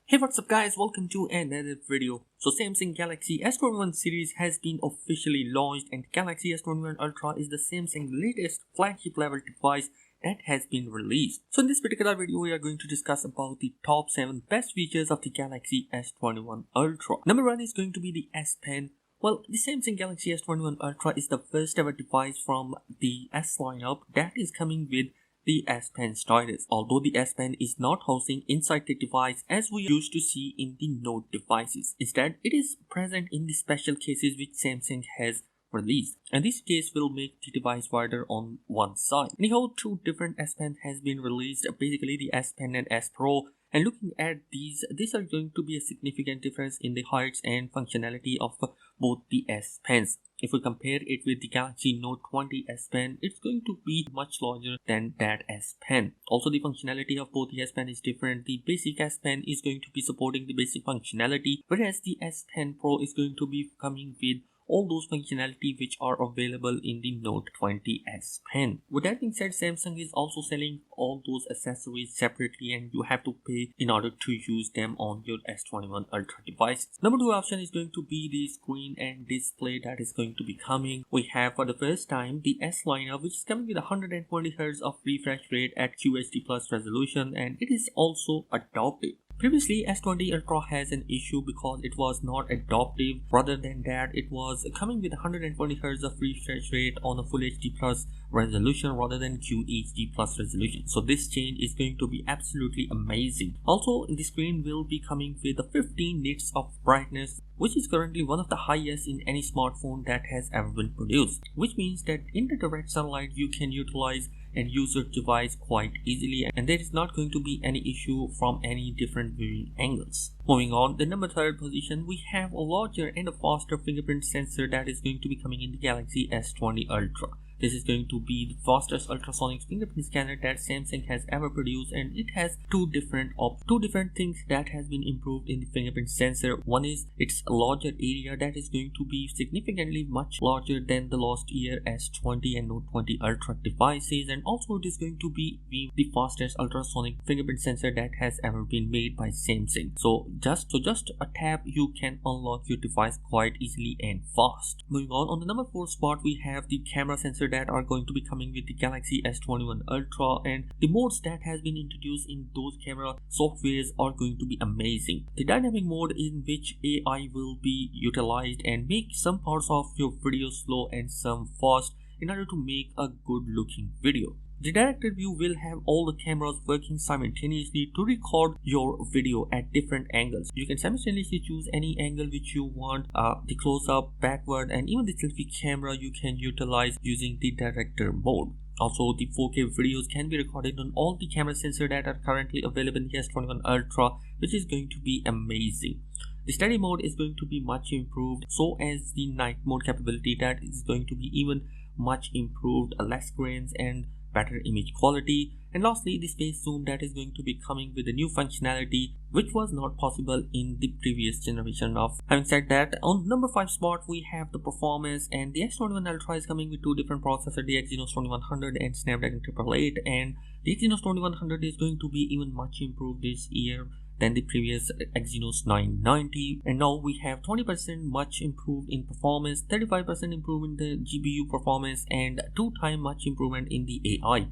Hey, what's up guys, welcome to another video. So Samsung Galaxy S21 series has been officially launched, and Galaxy S21 Ultra is the Samsung latest flagship level device that has been released. So in this particular video we are going to discuss about the top 7 best features of the Galaxy S21 Ultra. Number 1 is going to be the S Pen. Well, the Samsung Galaxy S21 Ultra is the first ever device from the S lineup that is coming with the S Pen stylus, although the S Pen is not housing inside the device as we used to see in the Note devices. Instead, it is present in the special cases which Samsung has released, and this case will make the device wider on one side. Anyhow, two different S Pen has been released, basically the S Pen and S Pro. And looking at these are going to be a significant difference in the heights and functionality of both the S Pens. If we compare it with the Galaxy Note 20 S Pen, it's going to be much larger than that S Pen. Also, the functionality of both the S Pen is different. The basic S Pen is going to be supporting the basic functionality, whereas the S Pen Pro is going to be coming with all those functionality which are available in the Note 20 S Pen. With that being said, Samsung is also selling all those accessories separately, and you have to pay in order to use them on your S21 Ultra devices. Number 2 option is going to be the screen and display that is going to be coming. We have for the first time the S lineup, which is coming with 120Hz of refresh rate at QHD plus resolution, and it is also adaptive. Previously, S20 Ultra has an issue because it was not adaptive. Rather than that, it was coming with 120Hz of refresh rate on a Full HD plus resolution rather than QHD plus resolution. So this change is going to be absolutely amazing. Also, the screen will be coming with 15 nits of brightness, which is currently one of the highest in any smartphone that has ever been produced, which means that in the direct sunlight you can utilize and use your device quite easily, and there is not going to be any issue from any different viewing angles. Moving on, the number 3 position, we have a larger and a faster fingerprint sensor that is going to be coming in the Galaxy S20 Ultra. This is going to be the fastest ultrasonic fingerprint scanner that Samsung has ever produced, and it has two different things that has been improved in the fingerprint sensor. One is its larger area that is going to be significantly much larger than the last year S20 and Note 20 Ultra devices, and also it is going to be the fastest ultrasonic fingerprint sensor that has ever been made by Samsung. So just a tap you can unlock your device quite easily and fast. Moving on the number 4 spot, we have the camera sensor that are going to be coming with the Galaxy S21 Ultra, and the modes that has been introduced in those camera softwares are going to be amazing. The dynamic mode in which AI will be utilized and make some parts of your video slow and some fast in order to make a good looking video. The directed view will have all the cameras working simultaneously to record your video at different angles. You can simultaneously choose any angle which you want, the close-up, backward, and even the selfie camera you can utilize using the director mode. Also, the 4K videos can be recorded on all the camera sensors that are currently available in the S21 Ultra, which is going to be amazing. The steady mode is going to be much improved, so as the night mode capability that is going to be even much improved, less grains and better image quality. And lastly, the space zoom that is going to be coming with a new functionality which was not possible in the previous generation of. Having said that, on number 5 spot we have the performance, and the S21 Ultra is coming with two different processors, the Exynos 2100 and Snapdragon 888, and the Exynos 2100 is going to be even much improved this year than the previous Exynos 990, and now we have 20% much improved in performance, 35% improvement in the GPU performance, and 2 times much improvement in the AI.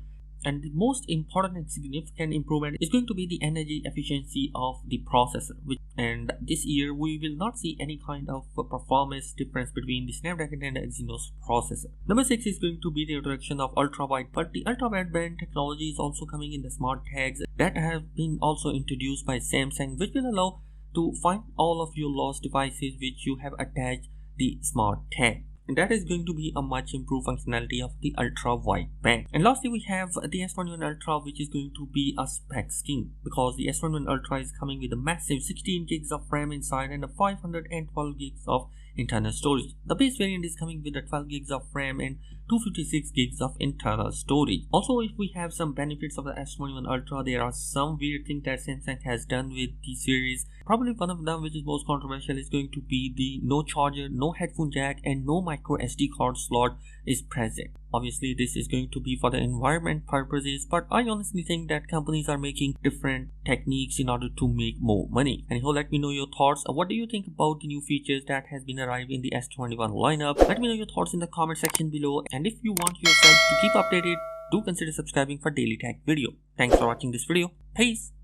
And the most important and significant improvement is going to be the energy efficiency of the processor, and this year we will not see any kind of performance difference between the Snapdragon and the Exynos processor. Number 6 is going to be the introduction of ultra-wide, but the ultra-wideband technology is also coming in the smart tags that have been also introduced by Samsung, which will allow to find all of your lost devices which you have attached the smart tag. And that is going to be a much improved functionality of the ultra wideband. And lastly, we have the S21 Ultra, which is going to be a specs king, because the S21 Ultra is coming with a massive 16 gigs of RAM inside and a 512 gigs of internal storage. The base variant is coming with a 12 gigs of RAM and 256 gigs of internal storage. Also, if we have some benefits of the S21 Ultra, there are some weird things that Samsung has done with the series. Probably one of them, which is most controversial, is going to be the no charger, no headphone jack, and no micro SD card slot is present. Obviously, this is going to be for the environment purposes, but I honestly think that companies are making different techniques in order to make more money. Anyhow, let me know your thoughts. What do you think about the new features that has been arrived in the S21 lineup? Let me know your thoughts in the comment section below. And if you want yourself to keep updated, do consider subscribing for daily tech video. Thanks for watching this video. Peace.